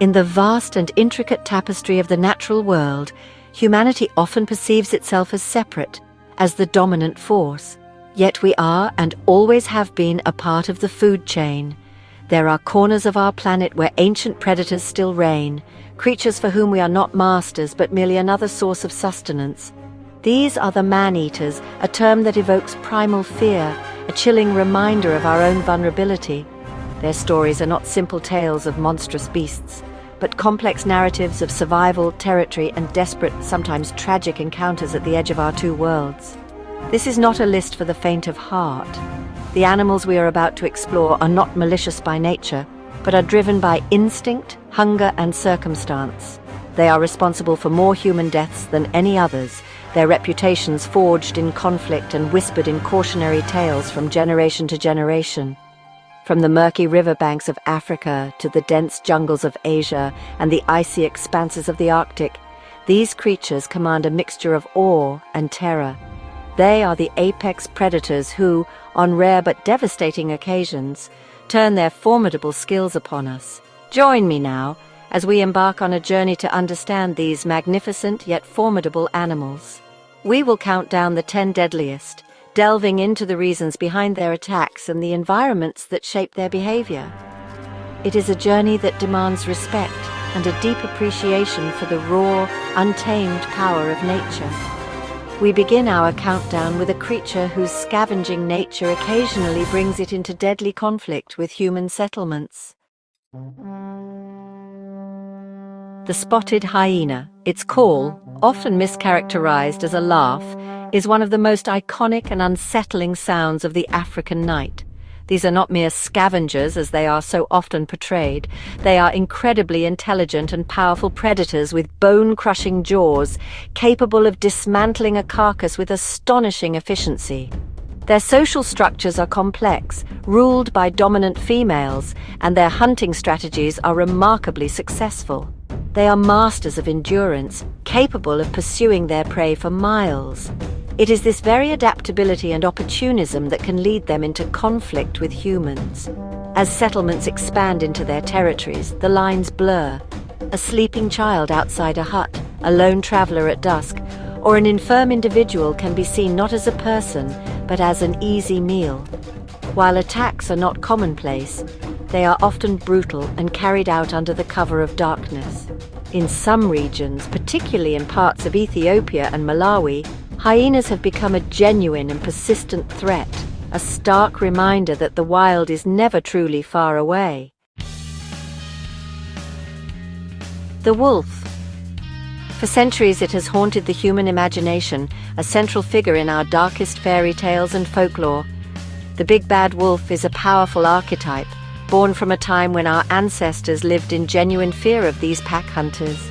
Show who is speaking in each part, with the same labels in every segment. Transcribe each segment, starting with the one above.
Speaker 1: In the vast and intricate tapestry of the natural world, humanity often perceives itself as separate, as the dominant force. Yet we are and always have been a part of the food chain. There are corners of our planet where ancient predators still reign, creatures for whom we are not masters but merely another source of sustenance. These are the man-eaters, a term that evokes primal fear, a chilling reminder of our own vulnerability. Their stories are not simple tales of monstrous beasts, but complex narratives of survival, territory, and desperate, sometimes tragic encounters at the edge of our two worlds. This is not a list for the faint of heart. The animals we are about to explore are not malicious by nature, but are driven by instinct, hunger, and circumstance. They are responsible for more human deaths than any others, their reputations forged in conflict and whispered in cautionary tales from generation to generation. From the murky riverbanks of Africa to the dense jungles of Asia and the icy expanses of the Arctic, these creatures command a mixture of awe and terror. They are the apex predators who, on rare but devastating occasions, turn their formidable skills upon us. Join me now as we embark on a journey to understand these magnificent yet formidable animals. We will count down the 10 deadliest, delving into the reasons behind their attacks and the environments that shape their behavior. It is a journey that demands respect and a deep appreciation for the raw, untamed power of nature. We begin our countdown with a creature whose scavenging nature occasionally brings it into deadly conflict with human settlements. The spotted hyena, its call, often mischaracterized as a laugh, is one of the most iconic and unsettling sounds of the African night. These are not mere scavengers as they are so often portrayed. They are incredibly intelligent and powerful predators with bone-crushing jaws, capable of dismantling a carcass with astonishing efficiency. Their social structures are complex, ruled by dominant females, and their hunting strategies are remarkably successful. They are masters of endurance, capable of pursuing their prey for miles. It is this very adaptability and opportunism that can lead them into conflict with humans. As settlements expand into their territories, the lines blur. A sleeping child outside a hut, a lone traveler at dusk, or an infirm individual can be seen not as a person, but as an easy meal. While attacks are not commonplace, they are often brutal and carried out under the cover of darkness. In some regions, particularly in parts of Ethiopia and Malawi, hyenas have become a genuine and persistent threat, a stark reminder that the wild is never truly far away. The wolf. For centuries it has haunted the human imagination, a central figure in our darkest fairy tales and folklore. The big bad wolf is a powerful archetype, born from a time when our ancestors lived in genuine fear of these pack hunters.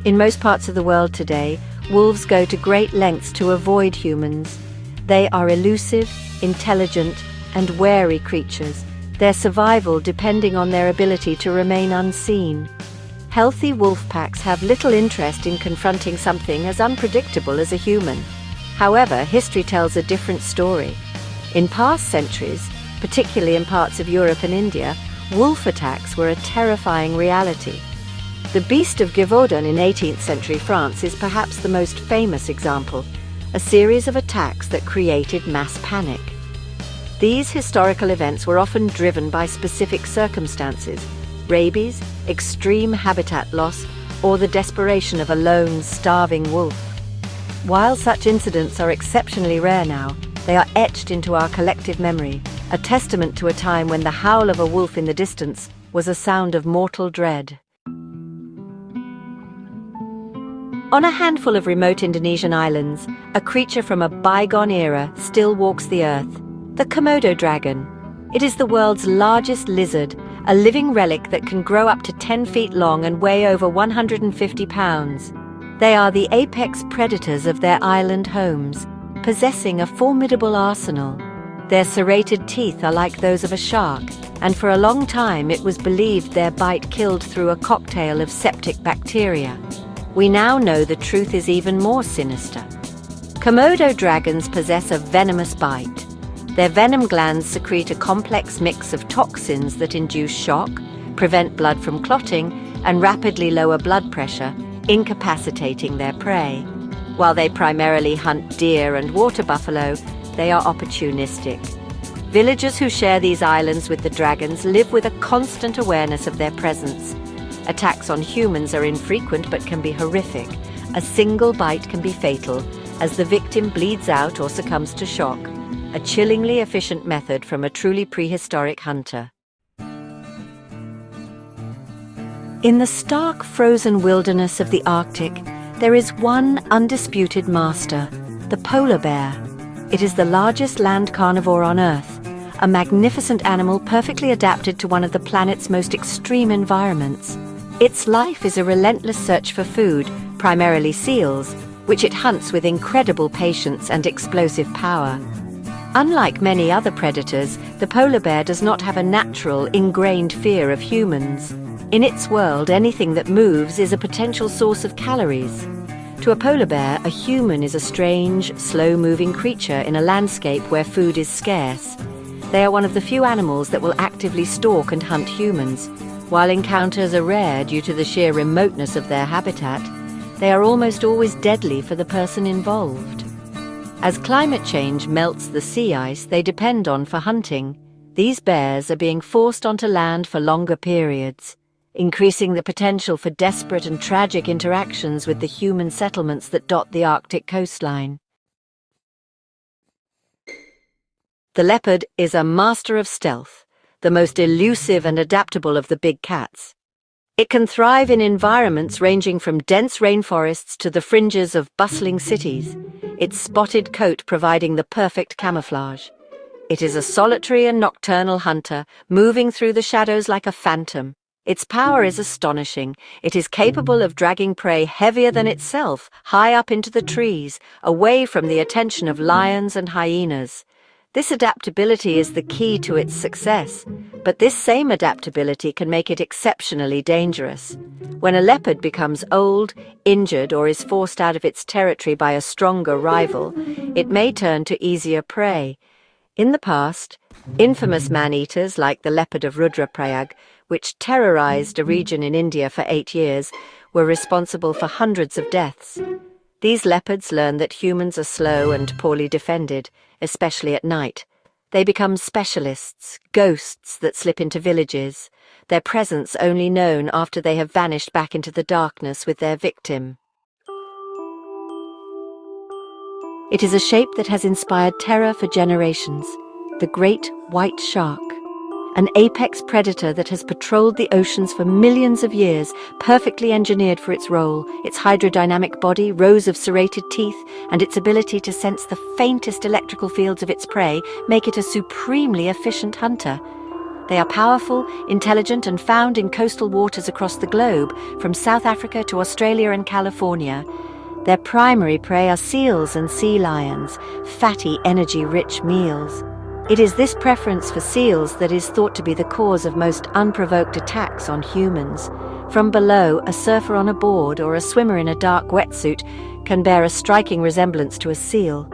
Speaker 1: In most parts of the world today, wolves go to great lengths to avoid humans. They are elusive, intelligent, and wary creatures, their survival depending on their ability to remain unseen. Healthy wolf packs have little interest in confronting something as unpredictable as a human. However, history tells a different story. In past centuries, particularly in parts of Europe and India, wolf attacks were a terrifying reality. The Beast of Gévaudan in 18th century France is perhaps the most famous example, a series of attacks that created mass panic. These historical events were often driven by specific circumstances: rabies, extreme habitat loss, or the desperation of a lone, starving wolf. While such incidents are exceptionally rare now, they are etched into our collective memory, a testament to a time when the howl of a wolf in the distance was a sound of mortal dread. On a handful of remote Indonesian islands, a creature from a bygone era still walks the earth: the Komodo dragon. It is the world's largest lizard, a living relic that can grow up to 10 feet long and weigh over 150 pounds. They are the apex predators of their island homes, possessing a formidable arsenal. Their serrated teeth are like those of a shark, and for a long time it was believed their bite killed through a cocktail of septic bacteria. We now know the truth is even more sinister. Komodo dragons possess a venomous bite. Their venom glands secrete a complex mix of toxins that induce shock, prevent blood from clotting, and rapidly lower blood pressure, incapacitating their prey. While they primarily hunt deer and water buffalo, they are opportunistic. Villagers who share these islands with the dragons live with a constant awareness of their presence. Attacks on humans are infrequent but can be horrific. A single bite can be fatal, as the victim bleeds out or succumbs to shock. A chillingly efficient method from a truly prehistoric hunter. In the stark frozen wilderness of the Arctic, there is one undisputed master, the polar bear. It is the largest land carnivore on Earth, a magnificent animal perfectly adapted to one of the planet's most extreme environments. Its life is a relentless search for food, primarily seals, which it hunts with incredible patience and explosive power. Unlike many other predators, the polar bear does not have a natural, ingrained fear of humans. In its world, anything that moves is a potential source of calories. To a polar bear, a human is a strange, slow-moving creature in a landscape where food is scarce. They are one of the few animals that will actively stalk and hunt humans. While encounters are rare due to the sheer remoteness of their habitat, they are almost always deadly for the person involved. As climate change melts the sea ice they depend on for hunting, these bears are being forced onto land for longer periods, increasing the potential for desperate and tragic interactions with the human settlements that dot the Arctic coastline. The leopard is a master of stealth, the most elusive and adaptable of the big cats. It can thrive in environments ranging from dense rainforests to the fringes of bustling cities, its spotted coat providing the perfect camouflage. It is a solitary and nocturnal hunter, moving through the shadows like a phantom. Its power is astonishing. It is capable of dragging prey heavier than itself, high up into the trees, away from the attention of lions and hyenas. This adaptability is the key to its success, but this same adaptability can make it exceptionally dangerous. When a leopard becomes old, injured, or is forced out of its territory by a stronger rival, it may turn to easier prey. In the past, infamous man-eaters like the leopard of Rudraprayag, which terrorized a region in India for 8 years, were responsible for hundreds of deaths. These leopards learn that humans are slow and poorly defended, especially at night. They become specialists, ghosts that slip into villages, their presence only known after they have vanished back into the darkness with their victim. It is a shape that has inspired terror for generations, the great white shark. An apex predator that has patrolled the oceans for millions of years, perfectly engineered for its role, its hydrodynamic body, rows of serrated teeth, and its ability to sense the faintest electrical fields of its prey make it a supremely efficient hunter. They are powerful, intelligent, and found in coastal waters across the globe, from South Africa to Australia and California. Their primary prey are seals and sea lions, fatty, energy-rich meals. It is this preference for seals that is thought to be the cause of most unprovoked attacks on humans. From below, a surfer on a board or a swimmer in a dark wetsuit can bear a striking resemblance to a seal.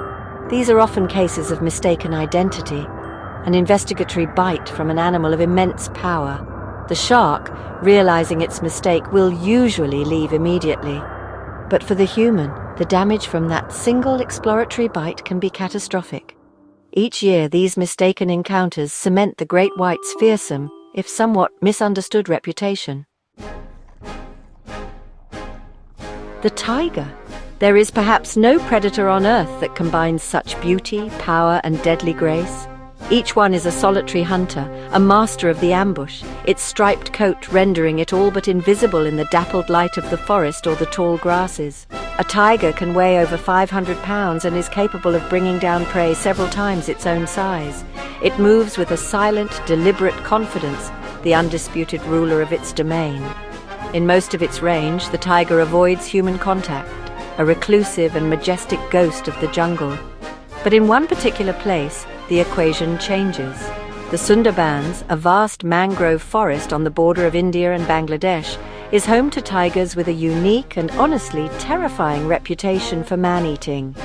Speaker 1: These are often cases of mistaken identity, an investigatory bite from an animal of immense power. The shark, realizing its mistake, will usually leave immediately. But for the human, the damage from that single exploratory bite can be catastrophic. Each year, these mistaken encounters cement the great white's fearsome, if somewhat misunderstood reputation. The tiger. There is perhaps no predator on Earth that combines such beauty, power, and deadly grace. Each one is a solitary hunter, a master of the ambush, its striped coat rendering it all but invisible in the dappled light of the forest or the tall grasses. A tiger can weigh over 500 pounds and is capable of bringing down prey several times its own size. It moves with a silent, deliberate confidence, the undisputed ruler of its domain. In most of its range, the tiger avoids human contact, a reclusive and majestic ghost of the jungle. But in one particular place, the equation changes. The Sundarbans, a vast mangrove forest on the border of India and Bangladesh, is home to tigers with a unique and honestly terrifying reputation for man-eating.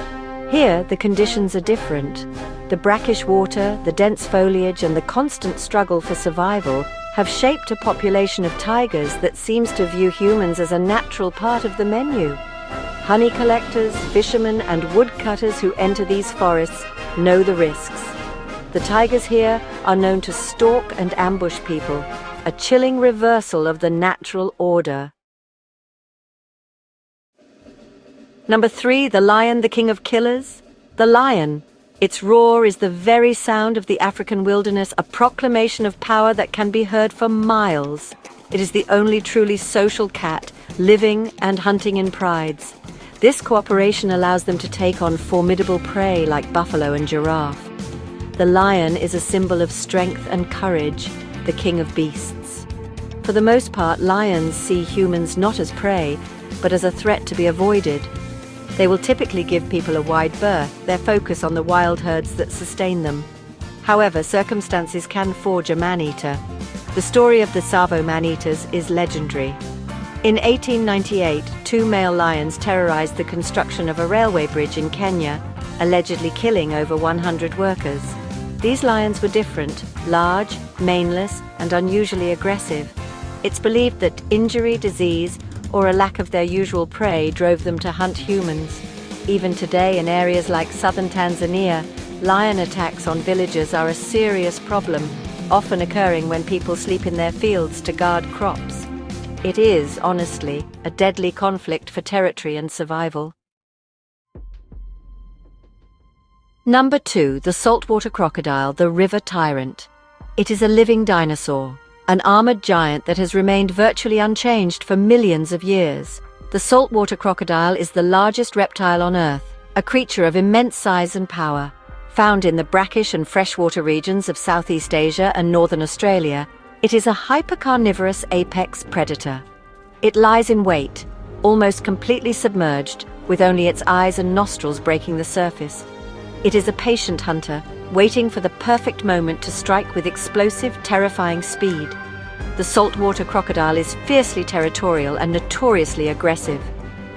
Speaker 1: Here, the conditions are different. The brackish water, the dense foliage, and the constant struggle for survival have shaped a population of tigers that seems to view humans as a natural part of the menu. Honey collectors, fishermen, and woodcutters who enter these forests know the risks. The tigers here are known to stalk and ambush people, a chilling reversal of the natural order. Number 3, the lion, the king of killers. The lion. Its roar is the very sound of the African wilderness, a proclamation of power that can be heard for miles. It is the only truly social cat, living and hunting in prides. This cooperation allows them to take on formidable prey like buffalo and giraffe. The lion is a symbol of strength and courage, the king of beasts. For the most part, lions see humans not as prey, but as a threat to be avoided. They will typically give people a wide berth, their focus on the wild herds that sustain them. However, circumstances can forge a man-eater. The story of the Tsavo man-eaters is legendary. In 1898, 2 male lions terrorized the construction of a railway bridge in Kenya, allegedly killing over 100 workers. These lions were different, large, maneless, and unusually aggressive. It's believed that injury, disease, or a lack of their usual prey drove them to hunt humans. Even today, in areas like southern Tanzania, lion attacks on villagers are a serious problem, often occurring when people sleep in their fields to guard crops. It is, honestly, a deadly conflict for territory and survival. Number 2, the saltwater crocodile, the river tyrant. It is a living dinosaur, an armored giant that has remained virtually unchanged for millions of years. The saltwater crocodile is the largest reptile on Earth, a creature of immense size and power. Found in the brackish and freshwater regions of Southeast Asia and northern Australia, it is a hypercarnivorous apex predator. It lies in wait, almost completely submerged, with only its eyes and nostrils breaking the surface. It is a patient hunter, waiting for the perfect moment to strike with explosive, terrifying speed. The saltwater crocodile is fiercely territorial and notoriously aggressive.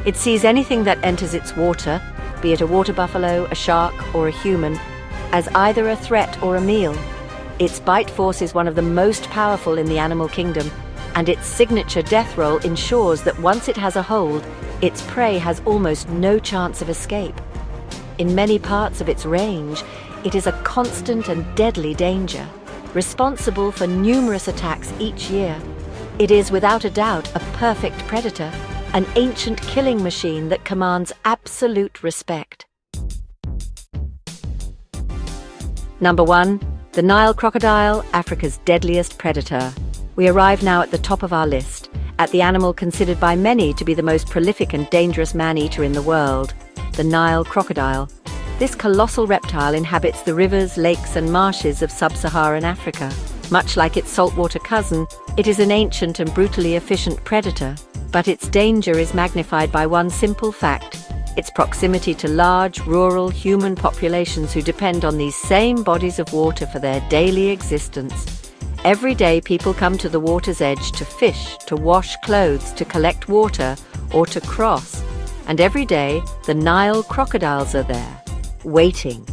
Speaker 1: It sees anything that enters its water, be it a water buffalo, a shark, or a human, as either a threat or a meal. Its bite force is one of the most powerful in the animal kingdom, and its signature death roll ensures that once it has a hold, its prey has almost no chance of escape. In many parts of its range, it is a constant and deadly danger, responsible for numerous attacks each year. It is without a doubt a perfect predator, an ancient killing machine that commands absolute respect. Number 1, the Nile crocodile, Africa's deadliest predator. We arrive now at the top of our list, at the animal considered by many to be the most prolific and dangerous man-eater in the world, the Nile crocodile. This colossal reptile inhabits the rivers, lakes, and marshes of sub-Saharan Africa. Much like its saltwater cousin, it is an ancient and brutally efficient predator, but its danger is magnified by one simple fact: its proximity to large, rural, human populations who depend on these same bodies of water for their daily existence. Every day people come to the water's edge to fish, to wash clothes, to collect water, or to cross. And every day, the Nile crocodiles are there, waiting.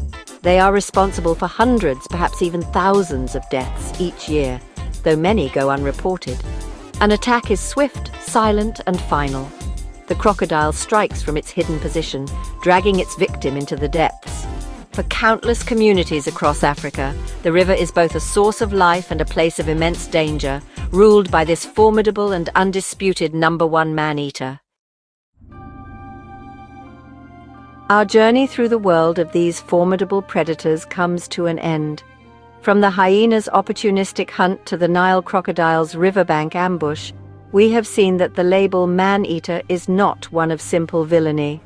Speaker 1: They are responsible for hundreds, perhaps even thousands of deaths each year, though many go unreported. An attack is swift, silent, and final. The crocodile strikes from its hidden position, dragging its victim into the depths. For countless communities across Africa, the river is both a source of life and a place of immense danger, ruled by this formidable and undisputed #1 man-eater. Our journey through the world of these formidable predators comes to an end. From the hyena's opportunistic hunt to the Nile crocodile's riverbank ambush, we have seen that the label man-eater is not one of simple villainy.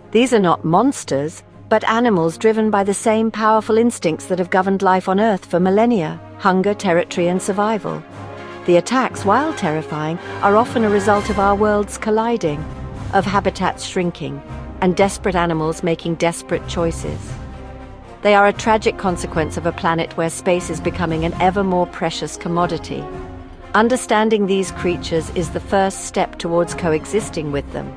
Speaker 1: These are not monsters, but animals driven by the same powerful instincts that have governed life on Earth for millennia: hunger, territory, and survival. The attacks, while terrifying, are often a result of our worlds colliding, of habitats shrinking, and desperate animals making desperate choices. They are a tragic consequence of a planet where space is becoming an ever more precious commodity. Understanding these creatures is the first step towards coexisting with them.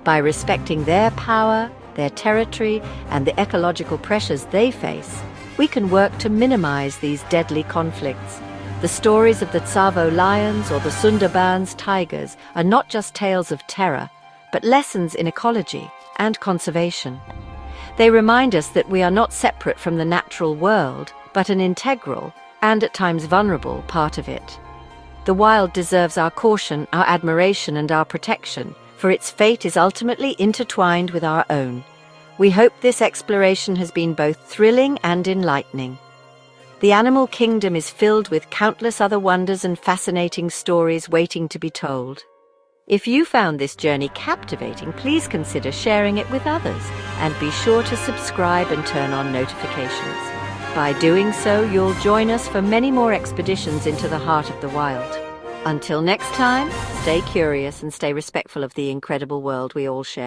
Speaker 1: By respecting their power, their territory, and the ecological pressures they face, we can work to minimize these deadly conflicts. The stories of the Tsavo lions or the Sundarbans tigers are not just tales of terror, but lessons in ecology and conservation. They remind us that we are not separate from the natural world, but an integral, and at times vulnerable, part of it. The wild deserves our caution, our admiration, and our protection, for its fate is ultimately intertwined with our own. We hope this exploration has been both thrilling and enlightening. The animal kingdom is filled with countless other wonders and fascinating stories waiting to be told. If you found this journey captivating, please consider sharing it with others, and be sure to subscribe and turn on notifications. By doing so, you'll join us for many more expeditions into the heart of the wild. Until next time, stay curious and stay respectful of the incredible world we all share.